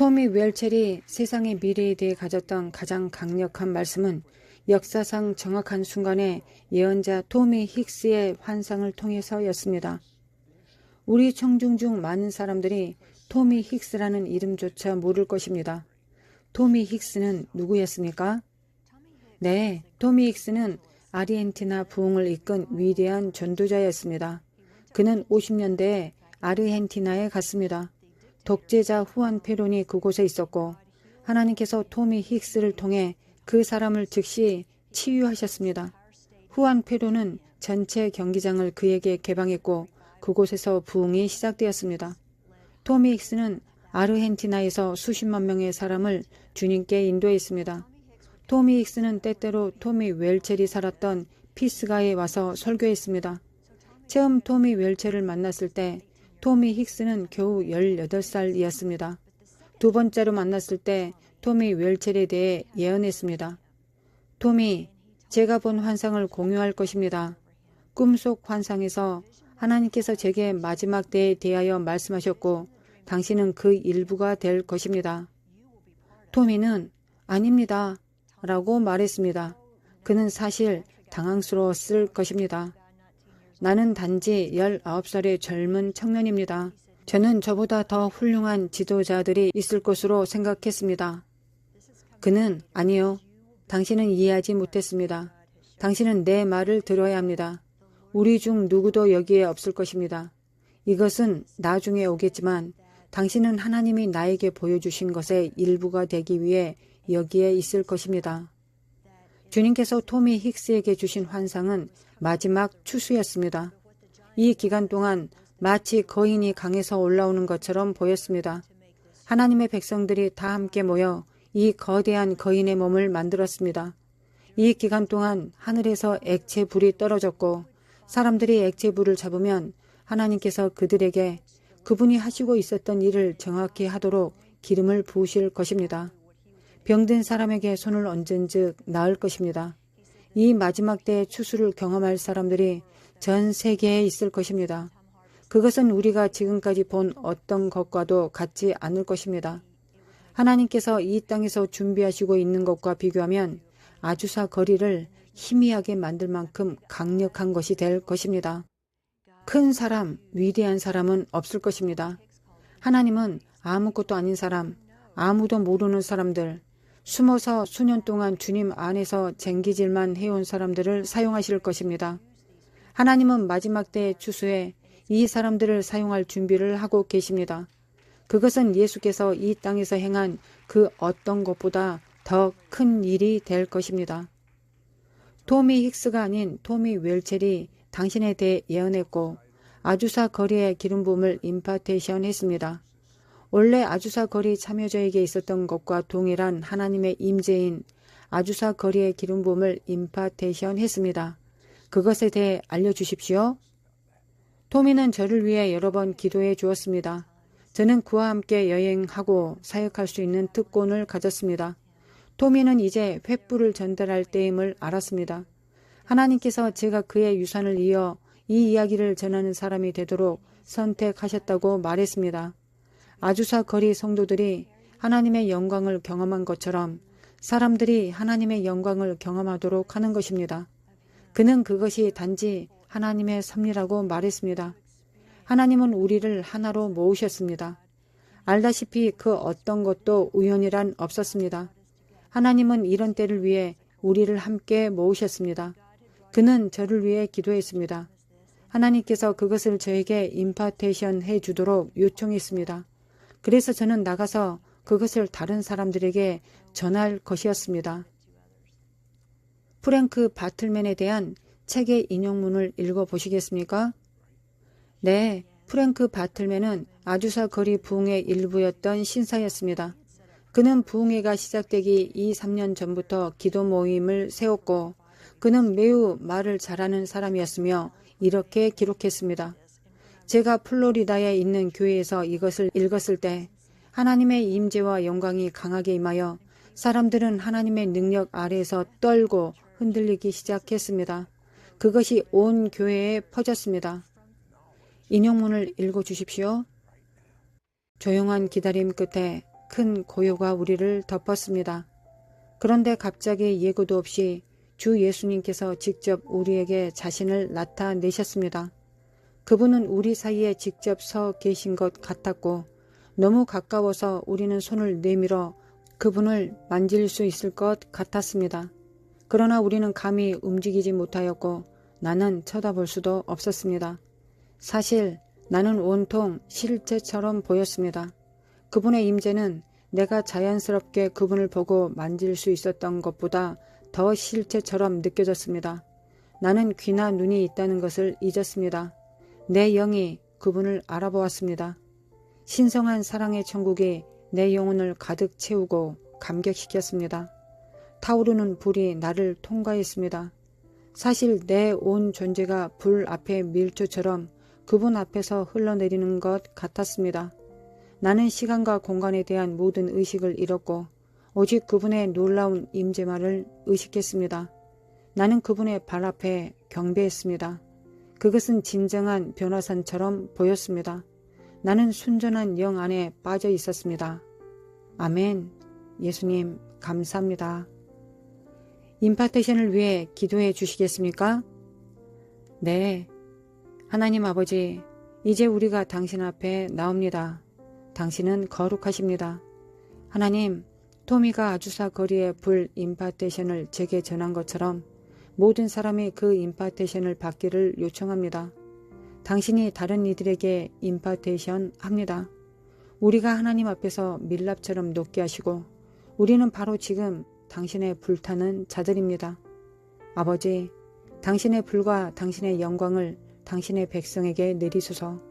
토미 웰첼이 세상의 미래에 대해 가졌던 가장 강력한 말씀은 역사상 정확한 순간에 예언자 토미 힉스의 환상을 통해서였습니다. 우리 청중 중 많은 사람들이 토미 힉스라는 이름조차 모를 것입니다. 토미 힉스는 누구였습니까? 네, 토미 힉스는 아르헨티나 부흥을 이끈 위대한 전도자였습니다. 그는 50년대에 아르헨티나에 갔습니다. 독재자 후안 페론이 그곳에 있었고 하나님께서 토미 힉스를 통해 그 사람을 즉시 치유하셨습니다. 후안 페론은 전체 경기장을 그에게 개방했고 그곳에서 부흥이 시작되었습니다. 토미 힉스는 아르헨티나에서 수십만 명의 사람을 주님께 인도했습니다. 토미 힉스는 때때로 토미 웰첼이 살았던 피스가에 와서 설교했습니다. 처음 토미 웰첼을 만났을 때 토미 힉스는 겨우 18살이었습니다. 두 번째로 만났을 때 토미 웰첼에 대해 예언했습니다. 토미, 제가 본 환상을 공유할 것입니다. 꿈속 환상에서 하나님께서 제게 마지막 때에 대하여 말씀하셨고 당신은 그 일부가 될 것입니다. 토미는 아닙니다 라고 말했습니다. 그는 사실 당황스러웠을 것입니다. 나는 단지 19살의 젊은 청년입니다. 저는 저보다 더 훌륭한 지도자들이 있을 것으로 생각했습니다. 그는 아니요. 당신은 이해하지 못했습니다. 당신은 내 말을 들어야 합니다. 우리 중 누구도 여기에 없을 것입니다. 이것은 나중에 오겠지만 당신은 하나님이 나에게 보여주신 것의 일부가 되기 위해 여기에 있을 것입니다. 주님께서 토미 힉스에게 주신 환상은 마지막 추수였습니다. 이 기간 동안 마치 거인이 강에서 올라오는 것처럼 보였습니다. 하나님의 백성들이 다 함께 모여 이 거대한 거인의 몸을 만들었습니다. 이 기간 동안 하늘에서 액체불이 떨어졌고 사람들이 액체불을 잡으면 하나님께서 그들에게 그분이 하시고 있었던 일을 정확히 하도록 기름을 부으실 것입니다. 병든 사람에게 손을 얹은 즉 나을 것입니다. 이 마지막 때의 추수를 경험할 사람들이 전 세계에 있을 것입니다. 그것은 우리가 지금까지 본 어떤 것과도 같지 않을 것입니다. 하나님께서 이 땅에서 준비하시고 있는 것과 비교하면 아주사 거리를 희미하게 만들 만큼 강력한 것이 될 것입니다. 큰 사람, 위대한 사람은 없을 것입니다. 하나님은 아무것도 아닌 사람, 아무도 모르는 사람들, 숨어서 수년 동안 주님 안에서 쟁기질만 해온 사람들을 사용하실 것입니다. 하나님은 마지막 때의 추수에 이 사람들을 사용할 준비를 하고 계십니다. 그것은 예수께서 이 땅에서 행한 그 어떤 것보다 더 큰 일이 될 것입니다. 토미 힉스가 아닌 토미 웰첼이 당신에 대해 예언했고 아주사 거리의 기름 부음을 임파테이션 했습니다. 원래 아주사 거리 참여자에게 있었던 것과 동일한 하나님의 임재인 아주사 거리의 기름 부음을 임파테이션 했습니다. 그것에 대해 알려주십시오. 토미는 저를 위해 여러 번 기도해 주었습니다. 저는 그와 함께 여행하고 사역할 수 있는 특권을 가졌습니다. 토미는 이제 횃불을 전달할 때임을 알았습니다. 하나님께서 제가 그의 유산을 이어 이 이야기를 전하는 사람이 되도록 선택하셨다고 말했습니다. 아주사 거리 성도들이 하나님의 영광을 경험한 것처럼 사람들이 하나님의 영광을 경험하도록 하는 것입니다. 그는 그것이 단지 하나님의 섭리라고 말했습니다. 하나님은 우리를 하나로 모으셨습니다. 알다시피 그 어떤 것도 우연이란 없었습니다. 하나님은 이런 때를 위해 우리를 함께 모으셨습니다. 그는 저를 위해 기도했습니다. 하나님께서 그것을 저에게 임파테이션 해주도록 요청했습니다. 그래서 저는 나가서 그것을 다른 사람들에게 전할 것이었습니다. 프랭크 바틀맨에 대한 책의 인용문을 읽어보시겠습니까? 네, 프랭크 바틀맨은 아주사 거리 부흥의 일부였던 신사였습니다. 그는 부흥회가 시작되기 2-3년 전부터 기도 모임을 세웠고 그는 매우 말을 잘하는 사람이었으며 이렇게 기록했습니다. 제가 플로리다에 있는 교회에서 이것을 읽었을 때 하나님의 임재와 영광이 강하게 임하여 사람들은 하나님의 능력 아래에서 떨고 흔들리기 시작했습니다. 그것이 온 교회에 퍼졌습니다. 인용문을 읽어주십시오. 조용한 기다림 끝에 큰 고요가 우리를 덮었습니다. 그런데 갑자기 예고도 없이 주 예수님께서 직접 우리에게 자신을 나타내셨습니다. 그분은 우리 사이에 직접 서 계신 것 같았고 너무 가까워서 우리는 손을 내밀어 그분을 만질 수 있을 것 같았습니다. 그러나 우리는 감히 움직이지 못하였고 나는 쳐다볼 수도 없었습니다. 사실 나는 온통 실제처럼 보였습니다. 그분의 임재는 내가 자연스럽게 그분을 보고 만질 수 있었던 것보다 더 실체처럼 느껴졌습니다. 나는 귀나 눈이 있다는 것을 잊었습니다. 내 영이 그분을 알아보았습니다. 신성한 사랑의 천국이 내 영혼을 가득 채우고 감격시켰습니다. 타오르는 불이 나를 통과했습니다. 사실 내 온 존재가 불 앞에 밀초처럼 그분 앞에서 흘러내리는 것 같았습니다. 나는 시간과 공간에 대한 모든 의식을 잃었고 오직 그분의 놀라운 임재만을 의식했습니다. 나는 그분의 발 앞에 경배했습니다. 그것은 진정한 변화산처럼 보였습니다. 나는 순전한 영 안에 빠져 있었습니다. 아멘. 예수님 감사합니다. 임파테이션을 위해 기도해 주시겠습니까? 네. 하나님 아버지, 이제 우리가 당신 앞에 나옵니다. 당신은 거룩하십니다. 하나님, 토미가 아주사 거리의 불 임파테이션을 제게 전한 것처럼 모든 사람이 그 임파테이션을 받기를 요청합니다. 당신이 다른 이들에게 임파테이션 합니다. 우리가 하나님 앞에서 밀랍처럼 높게 하시고 우리는 바로 지금 당신의 불타는 자들입니다. 아버지, 당신의 불과 당신의 영광을 당신의 백성에게 내리소서.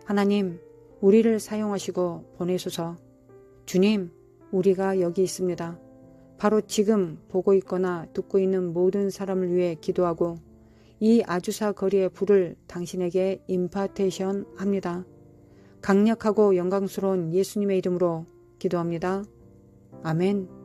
하나님, 우리를 사용하시고 보내소서. 주님, 우리가 여기 있습니다. 바로 지금 보고 있거나 듣고 있는 모든 사람을 위해 기도하고 이 아주사 거리의 불을 당신에게 임파테이션 합니다. 강력하고 영광스러운 예수님의 이름으로 기도합니다. 아멘.